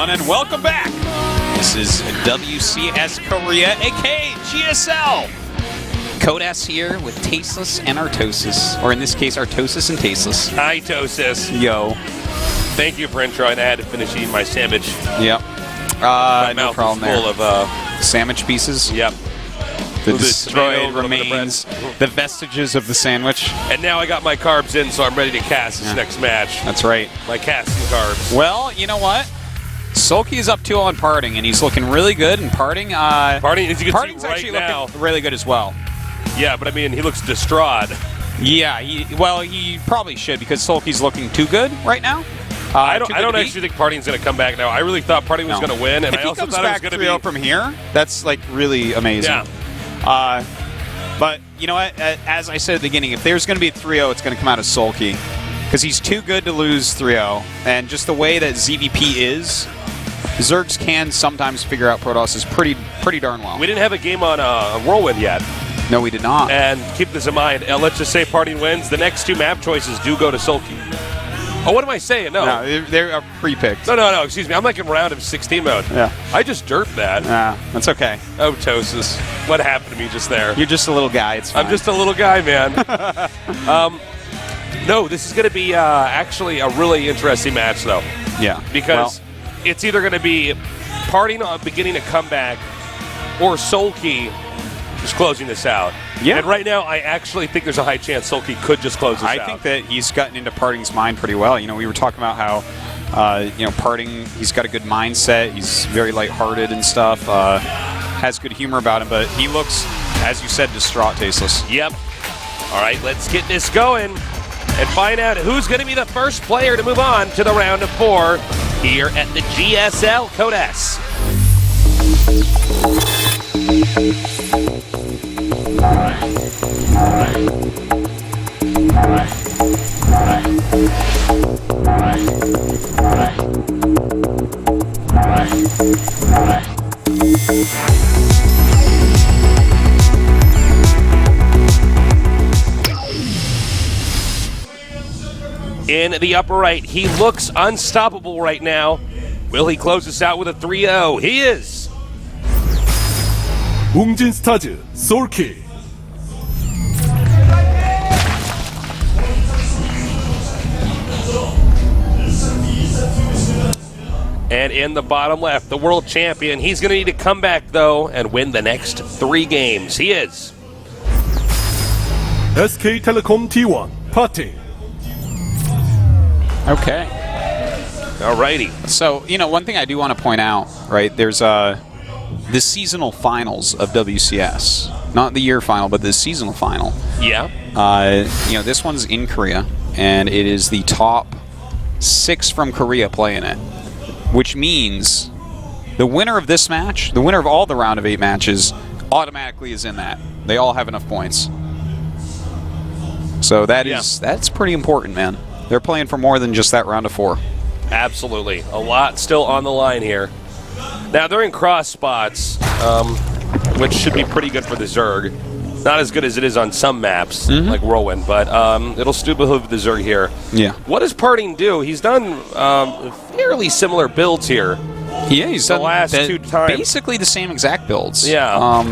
everyone, and welcome back. This is WCS Korea, aka GSL. Code S here with Tasteless and Artosis, or in this case, Artosis and Tasteless. Hi, Tosis. Yo. Thank you for intro, and I had to finish eating my sandwich. Yep. My no mouth problem is full there. of sandwich pieces. Yep. The With destroyed tomato, remains, the vestiges of the sandwich. And now I got my carbs in, so I'm ready to cast this next match. That's right. My casting carbs. Well, you know what? Soulkey is up 2-0 on PartinG, and he's looking really good. And PartinG, PartinG, as you can PartinG's see right actually now, looking really good as well. Yeah, but I mean, he looks distraught. Yeah, he probably should, because Soulkey's looking too good right now. I don't actually think PartinG's going to come back now. I really thought PartinG was going to win, and if I also he comes thought back it was going to be from here, that's like really amazing. Yeah. But you know what? As I said at the beginning, if there's going to be a 3-0, it's going to come out of Soulkey, because he's too good to lose 3-0, and just the way that ZvP is, Zergs can sometimes figure out Protoss pretty darn well. We didn't have a game on Whirlwind yet. No, we did not. And keep this in mind. Let's just say PartinG wins. The next two map choices do go to Soulkey. Oh, what am I saying? No, they're pre-picked. No, excuse me. I'm like in round of 16 mode. Yeah. I just derped that. Yeah, that's okay. Oh, Tosis. What happened to me just there? You're just a little guy. It's fine. I'm just a little guy, man. No, this is going to be actually a really interesting match, though. Yeah. Because it's either going to be PartinG beginning a comeback or Soulkey just closing this out. Yeah. And right now, I actually think there's a high chance Soulkey could just close this out. I think that he's gotten into PartinG's mind pretty well. You know, we were talking about how, PartinG, he's got a good mindset. He's very lighthearted and stuff. Has good humor about him, but he looks, as you said, distraught, Tasteless. Yep. All right, let's get this going and find out who's going to be the first player to move on to the round of 4 here at the GSL Code S. In the upper right, he looks unstoppable right now. Will he close this out with a 3-0? He is. 웅진 스타즈 Soulkey. And in the bottom left, the world champion. He's going to need to come back, though, and win the next 3 games. He is. SK Telecom T1 PartinG. Okay. Alrighty. So, one thing I do want to point out, right, there's the seasonal finals of WCS. Not the year final, but the seasonal final. Yeah. This one's in Korea, and it is the top 6 from Korea playing it, which means the winner of this match, the winner of all the round of 8 matches, automatically is in that. They all have enough points. So that's pretty important, man. They're playing for more than just that round of 4. Absolutely. A lot still on the line here. Now, they're in cross spots, which should be pretty good for the Zerg. Not as good as it is on some maps, like Whirlwind, but it'll still behoove the Zerg here. Yeah. What does PartinG do? He's done fairly similar builds here. Yeah, he's done the last 2 times. Basically the same exact builds. Yeah.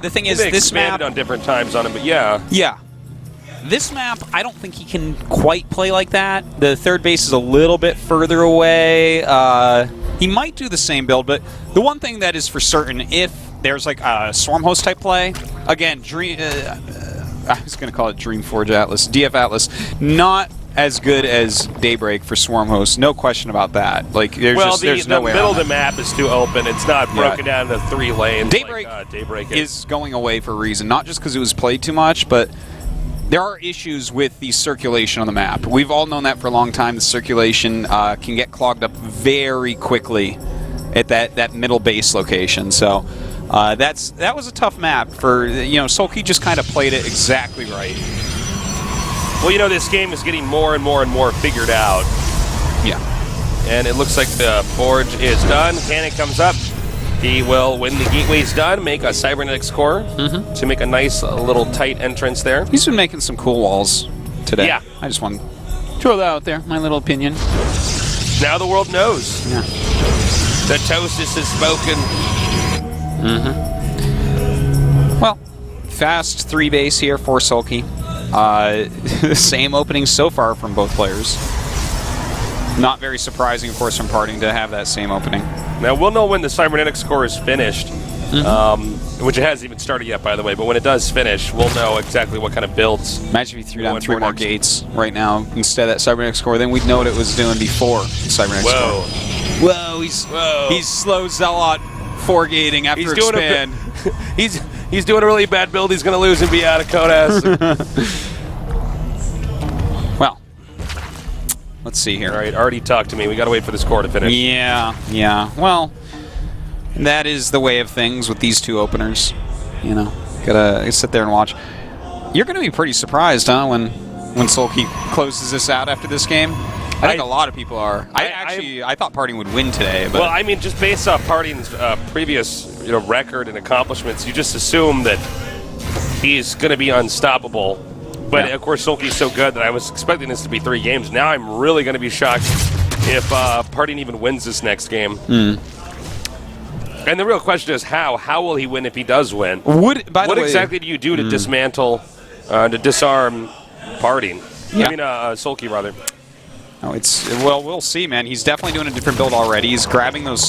The thing is, they this map expanded on different times on him, but yeah. Yeah. This map, I don't think he can quite play like that. The third base is a little bit further away. He might do the same build, but the one thing that is for certain, if there's like a Swarm Host type play, again, I was going to call it Dreamforge Atlas, DF Atlas, not as good as Daybreak for Swarm Host, no question about that. Like, there's no way the middle on of the map is too open. It's not broken down into 3 lanes. Daybreak is going away for a reason, not just because it was played too much, but there are issues with the circulation on the map. We've all known that for a long time. The circulation can get clogged up very quickly at that middle base location. So that was a tough map for, Soulkey just kind of played it exactly right. Well, this game is getting more and more and more figured out. Yeah. And it looks like the forge is done. Cannon comes up. He will, when the gateway's done, make a cybernetics core to make a nice little tight entrance there. He's been making some cool walls today. Yeah. I just want to throw that out there, my little opinion. Now the world knows. Yeah. The toastist has spoken. Well, fast 3 base here for Soulkey. Same opening so far from both players. Not very surprising, of course, from PartinG to have that same opening. Now, we'll know when the cybernetics core is finished, which it hasn't even started yet, by the way, but when it does finish, we'll know exactly what kind of builds. Imagine if you threw down Going 3 more next. gates right now instead of that cybernetics core, then we'd know what it was doing before the cybernetics Whoa. core. Whoa, he's slow zealot 4 gating after He's doing expand. He's doing a really bad build. He's going to lose and be out of Kodas. Well, let's see here. All right, already talked to me. We got to wait for this core to finish. Yeah. Well, that is the way of things with these 2 openers. You know, gotta sit there and watch. You're gonna be pretty surprised, huh, when Soulkey closes this out after this game. I think a lot of people are. I thought PartinG would win today, but Well, I mean, just based off PartinG's previous record and accomplishments, you just assume that he's going to be unstoppable. But, Yeah. of course, Soulkey's so good that I was expecting this to be 3 games. Now I'm really going to be shocked if PartinG even wins this next game. And the real question is how? How will he win if he does win? What exactly do you do to dismantle, to disarm PartinG? Yeah. I mean, Soulkey, rather. no, well, we'll see, man. He's definitely doing a different build already. He's grabbing those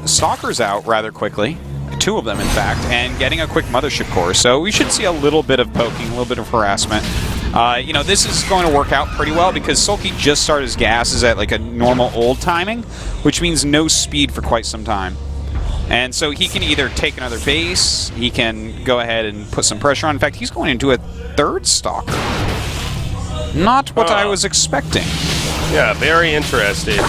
stalkers out rather quickly. 2 of them, in fact, and getting a quick mothership core. So we should see a little bit of poking, a little bit of harassment. This is going to work out pretty well because Soulkey just started his gases at like a normal old timing, which means no speed for quite some time. And so he can either take another base, he can go ahead and put some pressure on. In fact, he's going into a 3rd stalker. Not what I was expecting. Yeah, very interesting.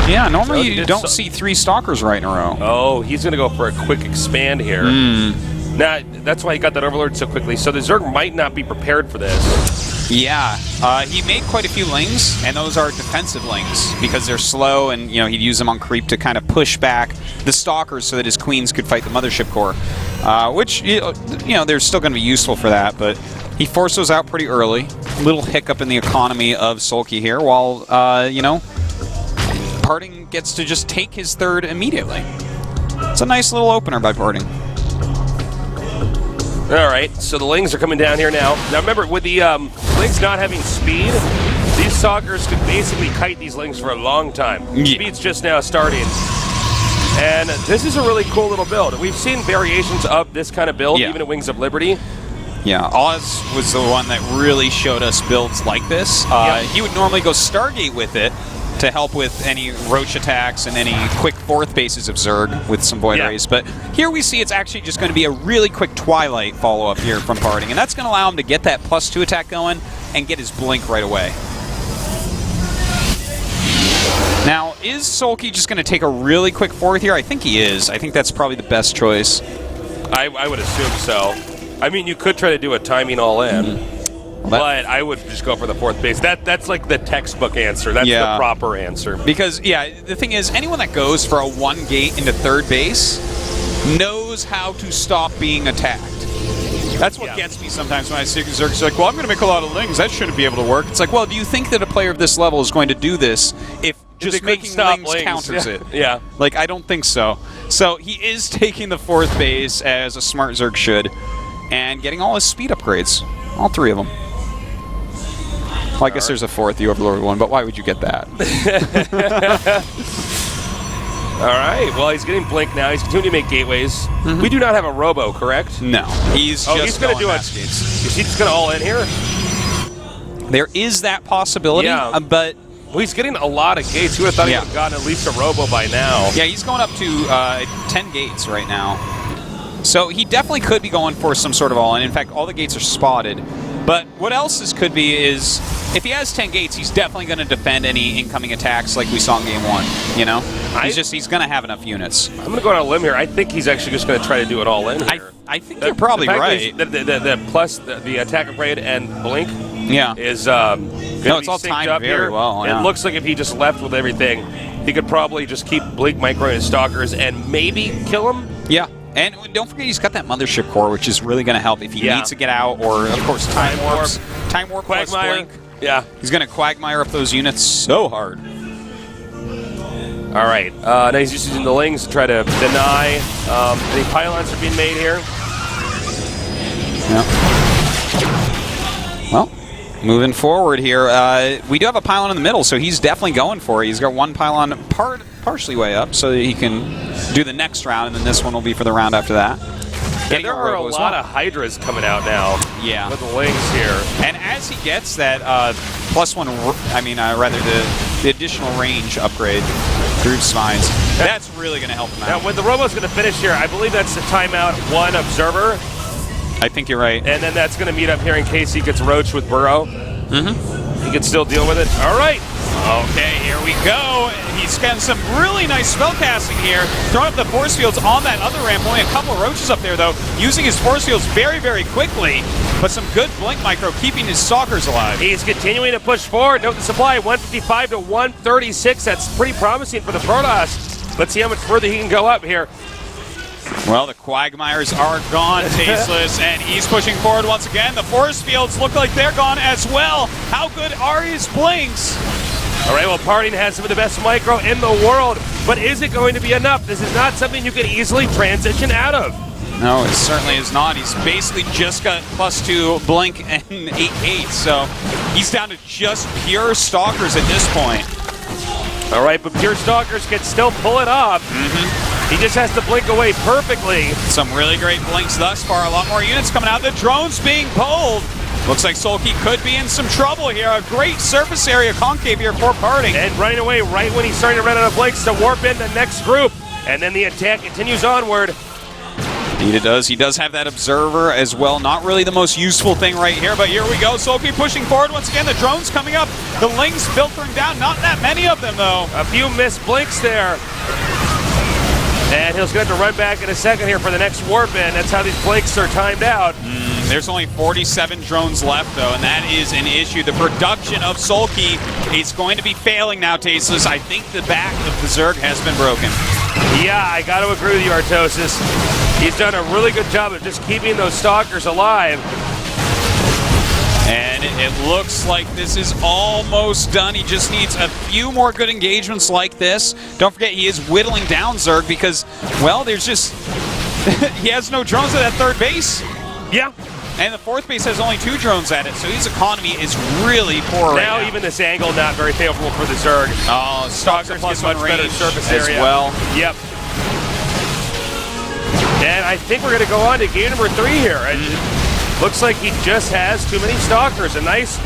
Yeah, normally So you don't see 3 stalkers right in a row. Oh, he's going to go for a quick expand here. Now, that's why he got that Overlord so quickly. So the Zerg might not be prepared for this. Yeah, he made quite a few lings, and those are defensive lings because they're slow, and he'd use them on creep to kind of push back the stalkers so that his queens could fight the mothership core, which they're still going to be useful for that. But he forced those out pretty early. Little hiccup in the economy of Soulkey here, while PartinG gets to just take his 3rd immediately. It's a nice little opener by PartinG. All right, so the Lings are coming down here now. Now remember, with the Lings not having speed, these stalkers could basically kite these Lings for a long time. Yeah. Speed's just now starting. And this is a really cool little build. We've seen variations of this kind of build, even at Wings of Liberty. Yeah, Oz was the one that really showed us builds like this. He would normally go Stargate with it to help with any Roach attacks and any quick 4th bases of Zerg with some Void Rays. But here we see it's actually just going to be a really quick Twilight follow-up here from PartinG, and that's going to allow him to get that +2 attack going and get his blink right away. Now, is Soulkey just going to take a really quick 4th here? I think he is. I think that's probably the best choice. I would assume so. I mean, you could try to do a timing all in. But I would just go for the 4th base. That's like the textbook answer. That's the proper answer. Because, the thing is, anyone that goes for a 1 gate into 3rd base knows how to stop being attacked. That's what gets me sometimes when I see Zerg's like, well, I'm going to make a lot of lings. That shouldn't be able to work. It's like, well, do you think that a player of this level is going to do this if just making lings counters it? Yeah. Like, I don't think so. So he is taking the 4th base as a smart Zerg should and getting all his speed upgrades. All 3 of them. Well, I guess there's a 4th, the Overlord one, but why would you get that? All right. Well, he's getting blink now. He's continuing to make gateways. We do not have a robo, correct? No. He's just going to do it. gates. Is he just going to all in here? There is that possibility, but... Well, he's getting a lot of gates. You would have thought he would have gotten at least a robo by now. Yeah, he's going up to 10 gates right now. So he definitely could be going for some sort of all-in. In fact, all the gates are spotted. But what else this could be is, if he has 10 gates, he's definitely going to defend any incoming attacks like we saw in Game 1, He's going to have enough units. I'm going to go on a limb here. I think he's actually just going to try to do it all in here. I think you're probably right. The plus the attack upgrade and blink is it's all timed up very here. well. It looks like if he just left with everything, he could probably just keep blink micro his stalkers and maybe kill him. Yeah. And don't forget he's got that mothership core, which is really going to help if he needs to get out, or, of course, Time Warp plus Quagmire. Blink. Yeah. He's going to Quagmire up those units so hard. All right. Now he's just using the Lings to try to deny any pylons are being made here. Yeah. Well, moving forward here, we do have a pylon in the middle, so he's definitely going for it. He's got one pylon partially way up, so that he can do the next round, and then this one will be for the round after that. Yeah, there are a lot of Hydras coming out now. Yeah. With the Lings here. And as he gets that +1, rather the additional range upgrade through Spines, that's really going to help him out. Now, when the Robo's going to finish here, I believe that's the timeout 1 Observer. I think you're right. And then that's going to meet up here in case he gets roached with Burrow. He can still deal with it. All right. Okay, here we go. He's getting some really nice spell casting here. Throwing up the force fields on that other ramp. Only a couple of roaches up there, though. Using his force fields very, very quickly. But some good blink micro keeping his stalkers alive. He's continuing to push forward. Note the supply, 155 to 136. That's pretty promising for the Protoss. Let's see how much further he can go up here. Well, the Quagmires are gone, Tasteless, and he's pushing forward once again. The force fields look like they're gone as well. How good are his blinks? All right, well, PartinG has some of the best micro in the world, but is it going to be enough? This is not something you can easily transition out of. No, it certainly is not. He's basically just got +2 blink and 8/8, so he's down to just pure stalkers at this point. All right, but pure stalkers can still pull it off. He just has to blink away perfectly. Some really great blinks thus far. A lot more units coming out. The drone's being pulled. Looks like Soulkey could be in some trouble here. A great surface area concave here for PartinG. And running away right when he's starting to run out of blinks to warp in the next group. And then the attack continues onward. He does. He does have that observer as well. Not really the most useful thing right here, but here we go. Soulkey pushing forward once again. The drone's coming up. The Lings filtering down. Not that many of them, though. A few missed blinks there. And he's going to have to run back in a second here for the next warp in. That's how these blinks are timed out. There's only 47 drones left, though, and that is an issue. The production of Soulkey is going to be failing now, Tasteless. I think the back of the Zerg has been broken. Yeah, I got to agree with you, Artosis. He's done a really good job of just keeping those stalkers alive. And it looks like this is almost done. He just needs a few more good engagements like this. Don't forget, he is whittling down Zerg because, well, there's just... he has no drones at that third base. Yeah. And the fourth base has only 2 drones at it, so his economy is really poor right now. Even this angle not very favorable for the Zerg. Oh, stalkers plus much better surface as area. well. Yep. And I think we're going to go on to game number 3 here. Looks like he just has too many stalkers. A nice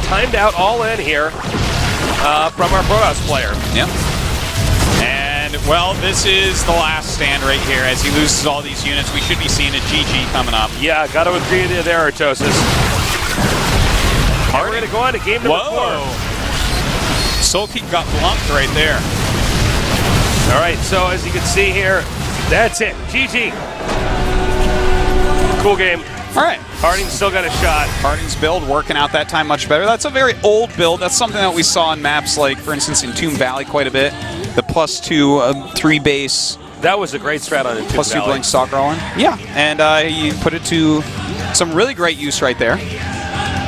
timed out all in here from our Protoss player. Yep. And, well, this is the last stand right here. As he loses all these units, we should be seeing a GG coming up. Yeah, got to agree with you there, Artosis. We're going to go on to game number 4. Soulkey got blumped right there. All right, so as you can see here, that's it. GG. Cool game. All right. PartinG's still got a shot. PartinG's build working out that time much better. That's a very old build. That's something that we saw in maps like, for instance, in Tomb Valley quite a bit. The +2 3 base. That was a great strat on Tomb Valley. +2 blink stalker all in. Yeah, and he put it to some really great use right there.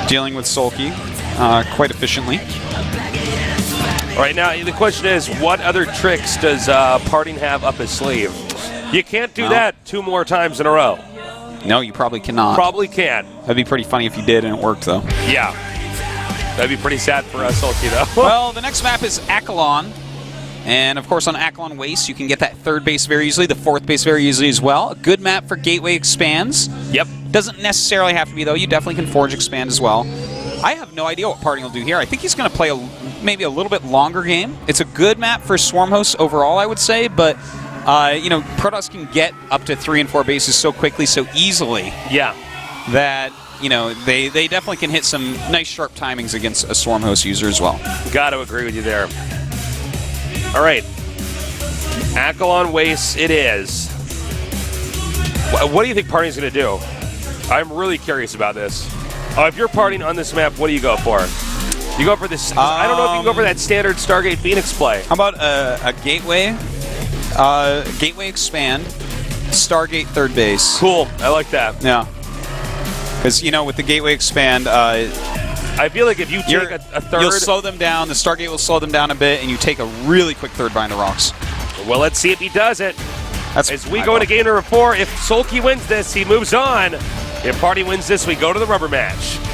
Dealing with Soulkey quite efficiently. All right, now the question is, what other tricks does PartinG have up his sleeve? You can't do that 2 more times in a row. No, you probably cannot. Probably can't. That'd be pretty funny if you did and it worked, though. Yeah. That'd be pretty sad for us, Soulkey, though. Well, the next map is Akalon. And, of course, on Akalon Waste, you can get that 3rd base very easily, the 4th base very easily as well. A good map for Gateway Expands. Yep. Doesn't necessarily have to be, though. You definitely can Forge Expand as well. I have no idea what PartinG will do here. I think he's going to play maybe a little bit longer game. It's a good map for Swarm Hosts overall, I would say, but... you know, Protoss can get up to 3 and 4 bases so quickly, so easily. Yeah. That, you know, they definitely can hit some nice sharp timings against a Swarm Host user as well. Got to agree with you there. All right. Akalon Waste it is. What do you think PartinG's going to do? I'm really curious about this. If you're PartinG on this map, what do you go for? You go for this... I don't know if you can go for that standard Stargate Phoenix play. How about a Gateway? Gateway Expand, Stargate 3rd base. Cool. I like that. Yeah. Because, you know, with the Gateway Expand, I feel like if you take a third... You'll slow them down. The Stargate will slow them down a bit, and you take a really quick third behind the rocks. Well, let's see if he does it. That's As we go into game number 4, if Soulkey wins this, he moves on. If Party wins this, we go to the rubber match.